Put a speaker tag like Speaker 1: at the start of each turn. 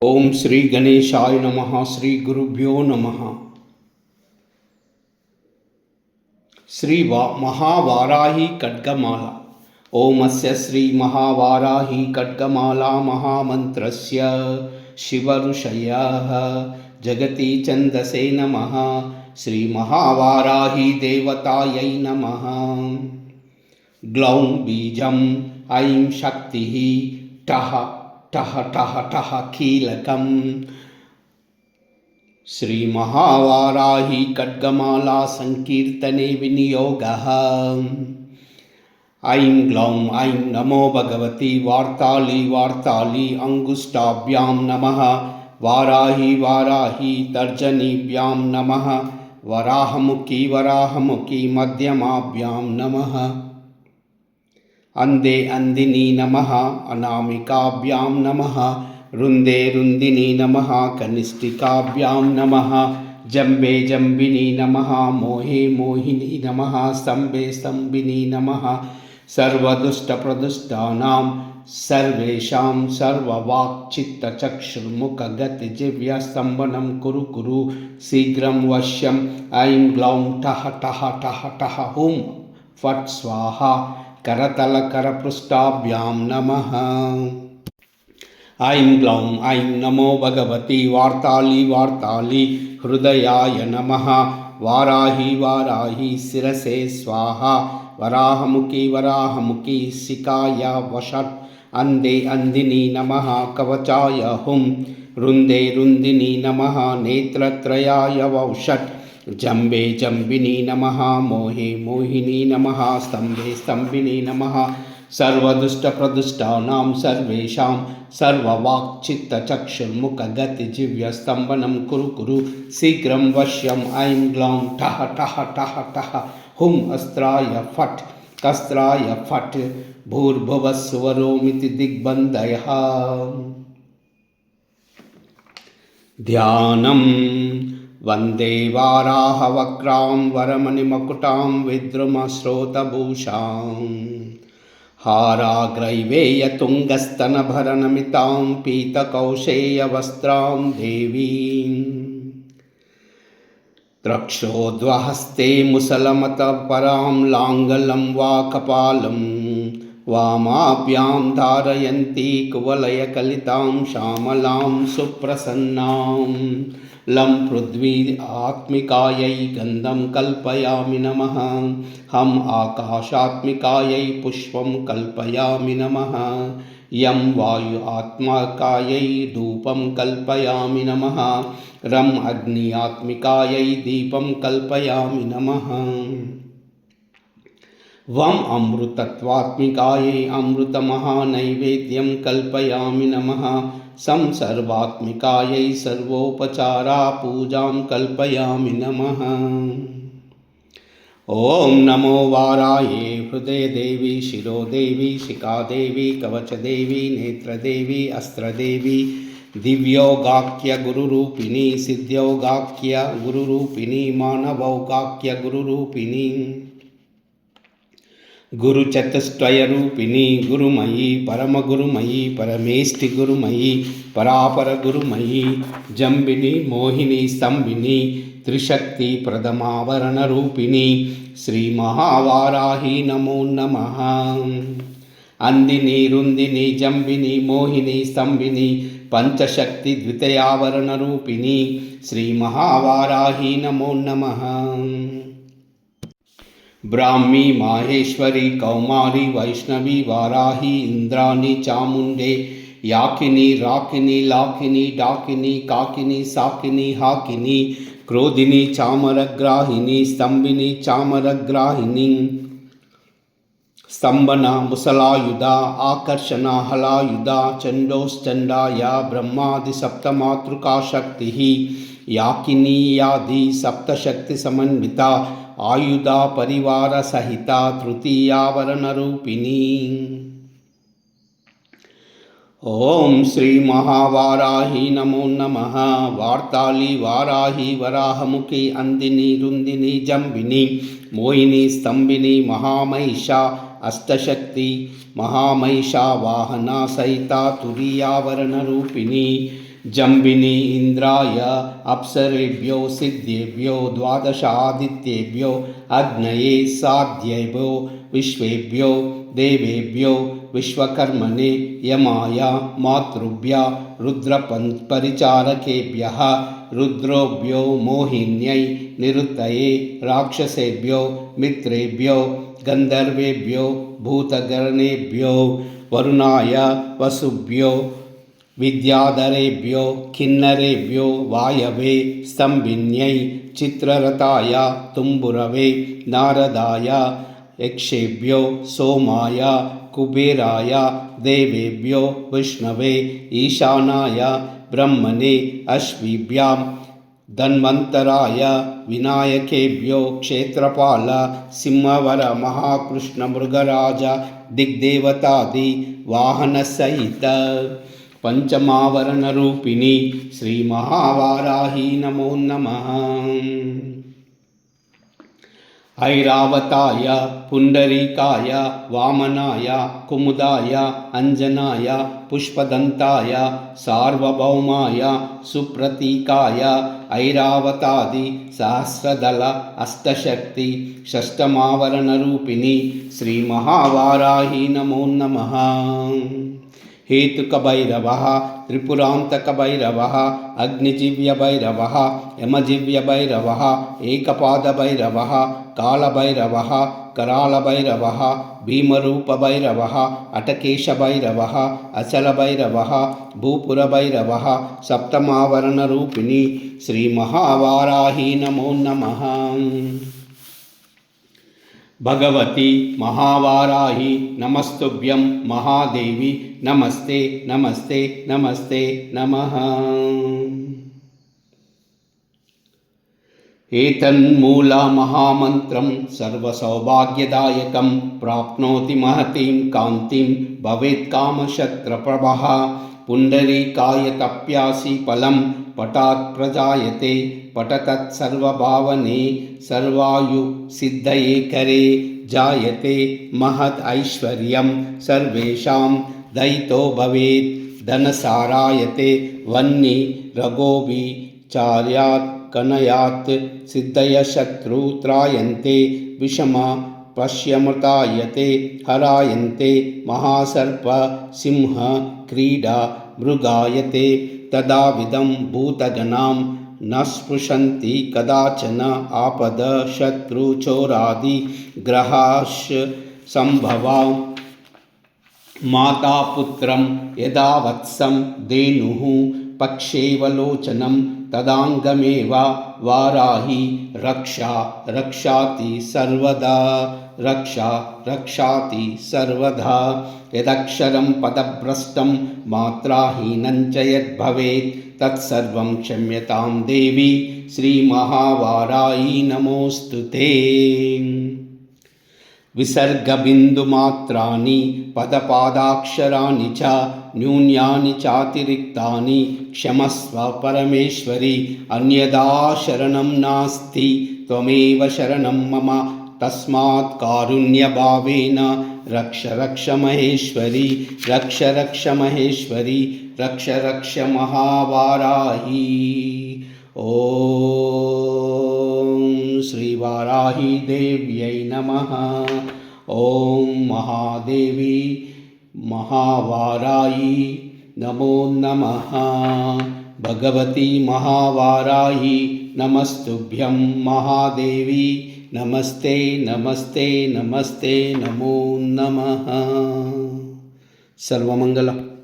Speaker 1: ओम श्री गणेशाय नमः। श्री गुरुभ्यो नमः। महावाराही खड्गमाला। ओमस्य श्री महावाराही खड्गमाला महामन्त्रस्य शिवऋषयः जगति छन्दसे नमः। श्री महावाराही देवतायै नमः। ग्लौं बीजम् ऐं शक्तिः ठः ठः ठः ठः कीलकम्। श्री महावाराही खड्गमाला संकीर्तने विनियोगः। ऐं ग्लौं ऐं नमो भगवती वार्ताली वार्ताली अंगुष्ठाभ्यां नमः। वाराही वाराही तर्जनीभ्यां नमः। वराहमुखी वराहमुखी मध्यमाभ्यां नमः। अंदे अंदिनी नमः। अनामिकाभ्यां नमः। रुंदे रुंदिनी नमः। कनिष्ठिकाभ्यां नमः। जम्बे जम्बिनी नमः। मोहे मोहिनी नमः। स्तंभे स्तंभिनी नमः। सर्वदुष्टप्रदुष्टानां सर्वेषां सर्ववाक्चित्तचक्षुर्मुखगतिजिह्वास्तम्भनं कुरु कुरु शीघ्रं वश्यम्। ऐं ग्लौं ठः ठः ठः ठः हुं फट् स्वाहा। करतलकरपृष्ठाभ्यां नमः। ऐं ग्लौं ऐं नमो भगवती वार्ताली वार्ताली हृदयाय नमः। वाराही वाराही शिरसे स्वाहा। वराहमुखी वराहमुखी शिखाय वषट्। अंदे अंदिनी नमः। कवचाय हुं। रुंदे रुंदिनी नमः। नेत्रत्रयाय वौषट्। जम्बे जम्बिनी नमः। मोहे मोहिनी नमः। स्तंभे स्तंभिनी नमः। सर्वदुष्टप्रदुष्टानां सर्वेषां सर्ववाक्चित्तचक्षुर्मुखगतिजिह्वास्तम्भनं कुरु कुरु शीघ्रं वश्यम्। ऐं ग्लौं ठः ठः ठः ठः हुं अस्त्राय फट् कस्त्राय फट्। भूर्भुवस्सुवरोमिति दिग्बन्धयः। ध्यानम् वन्दे वाराहवक्त्रां वरमणिमकुटां विद्रुमश्रोतभूषां। हाराग्रैवेयतुङ्गस्तनभरनमितां पीतकौशेयवस्त्रां देवीं। द्रक्षोद्वहस्ते मुसलमतपरां लाङ्गलं वा कपालं। वामाभ्यां धारयन्ती कुवलयकलितां श्यामलां सुप्रसन्नां। लं पृथ्वी आत्मिकायै गन्धं कल्पयामि नमः। हम आकाशात्मिकायै पुष्पं कल्पयामि नमः। यं वायु आत्मिकायै धूपं कल्पयामि नमः। रं अग्नि आत्मिकायै दीपं कल्पयामि नमः। वं अमृतत्वात्मिकायै अमृतमहानैवेद्यं कल्पयामि नमः। सं सर्वात्मिकायै सर्वोपचारा पूजां कल्पयामि नमः। ओम नमो वाराये हृदयदेवी शिरोदेवी शिखादेवी कवचदेवी नेत्रदेवी अस्त्रदेवी दिव्योगाख्य गुरुरूपिणी सिद्ध्योगाख्य गुरुरूपिणी मानवौगाख्य गुरुरूपिणी गुरुचतुष्टयरूपिणी गुरुमयी परमगुरुमयी परमेष्टि गुरुमयी परापर गुरुमयी जम्बिनी मोहिनी स्तंभिनी त्रिशक्ति प्रदमावरण रूपिणी श्री महावाराही नमो नमः। अंदिनी रुंदिनी जम्बिनी मोहिनी स्तंभिनी पंचशक्ति द्वितीयावरण रूपिणी श्री महावाराही नमो नमः। ब्राह्मी माहेश्वरी कौमारी वैष्णवी वाराही इंद्राणी चामुंडे याकिनी राकिनी लाकिनी डाकिनी काकिनी साकिनी हाकिनी क्रोधिनी चामरग्राहिनी स्तंभिनी चामरग्राहिनी स्तंभना मुसलायुधा आकर्षणा हलायुधा चंडोश्चंडाया ब्रह्मादि सप्तमातृका शक्ति याकिनी यादि सप्तशक्ति समन्विता आयुधा परिवार सहिता तृतीयावरण रूपिणी। ओम श्री महावाराही नमो नमः। वार्ताली वाराही वराहमुखी अंदिनी रुंदिनी जम्बिनी मोहिनी स्तंभिनी महामहिषा अष्टशक्ति महामहिषा वाहना सहिता तुरीयावरण रूपिणी जम्बिनी इन्द्राय अप्सरेभ्यो सिद्धेभ्यो द्वादशादित्येभ्यो अग्नये साध्येभ्यो विश्वेभ्यो देवेभ्यो विश्वकर्मणे यमाय मातृभ्य रुद्रपरिचारकेभ्यः रुद्रोभ्यो मोहिन्यै निरुतये राक्षसेभ्यो मित्रेभ्यो गन्धर्वेभ्यो भूतगणेभ्यो वरुणाय वसुभ्यो विद्याधरेभ्यो किन्नरेभ्यो वायवे स्तम्भिन्यै चित्ररथाय तुम्बुरवे नारदाय यक्षेभ्यो सोमाय कुबेराय देवेभ्यो विष्णवे ईशानाय ब्रह्मणे अश्विभ्यां धन्वन्तराय विनायकेभ्यो क्षेत्रपाल सिंहवर महाकृष्ण मृगराज दिग्देवतादि वाहनसहित पंचमावरणरूपिणी श्री महावाराही नमो नमः। ऐरावताय पुंडरीकाय वामनाय कुमुदाय अंजनाय पुष्पदंताय सार्वभौमाय सुप्रतीकाय ऐरावतादि सहस्रदल अष्टशक्ति षष्ठमावरणरूपिणी श्री महावाराही नमो नमः। हेतुकभैरवः त्रिपुरान्तकभैरवः अग्निजिव्यभैरवः यमजिव्यभैरवः एकपादभैरवः कालभैरवः करालभैरवः भीमरूपभैरवः अटकेशभैरवः अचलभैरवः भूपुरभैरवः सप्तमावरणरूपिणी श्रीमहावाराही नमो नमः। भगवती महावाराही नमस्तुभ्यं महादेवी नमस्ते नमस्ते नमस्ते नमः। एतन्मूलमहामन्त्रं सर्वसौभाग्यदायकं प्राप्नोति महतीं कान्तिं भवेत् कामशत्रप्रभः। पुण्डरीकाय तप्यासि फलं पठात् प्रजायते पठतत् सर्वभावने सर्वायु सिद्धये करे जायते महत् ऐश्वर्यं सर्वेषां दयितो भवेत् धनसारायते वह्नि रघोभि चार्यात् कनयात् सिद्धय शत्रु त्रायन्ते विषमा पश्यमृतायते हरायन्ते महासर्प सिंह क्रीडा मृगायते तदाविधं भूतगणां न स्पृशन्ति कदाचन आपद शत्रु चोरादि ग्रहाश् संभवा माता पुत्रं यदा वत्सं धेनुः पक्षेवलोचनं तदांगमेव वाराही रक्षा रक्षाति सर्वदा रक्षा रक्षाति सर्वदा। यदक्षरं पदभ्रष्टं मात्राहीनं च यद्भवेत् तत्सर्वं क्षम्यतां देवी श्रीमहावाराही नमोऽस्तुते। विसर्गबिन्दुमात्राणि पदपादाक्षराणि च न्यून्यानि चातिरिक्तानि क्षमस्व परमेश्वरि अन्यदा शरणं नास्ति त्वमेव शरणं मम तस्मात् कारुण्यभावेन रक्ष रक्ष महेश्वरी रक्ष रक्ष महेश्वरी रक्ष रक्ष महावाराही। ओम श्री वाराही देव्यै नमः। ओम महादेवी महावाराही नमो नमः। भगवती महावाराही नमस्तुभ्यं महादेवी नमस्ते नमस्ते नमस्ते नमो नमः। सर्वमंगलम्।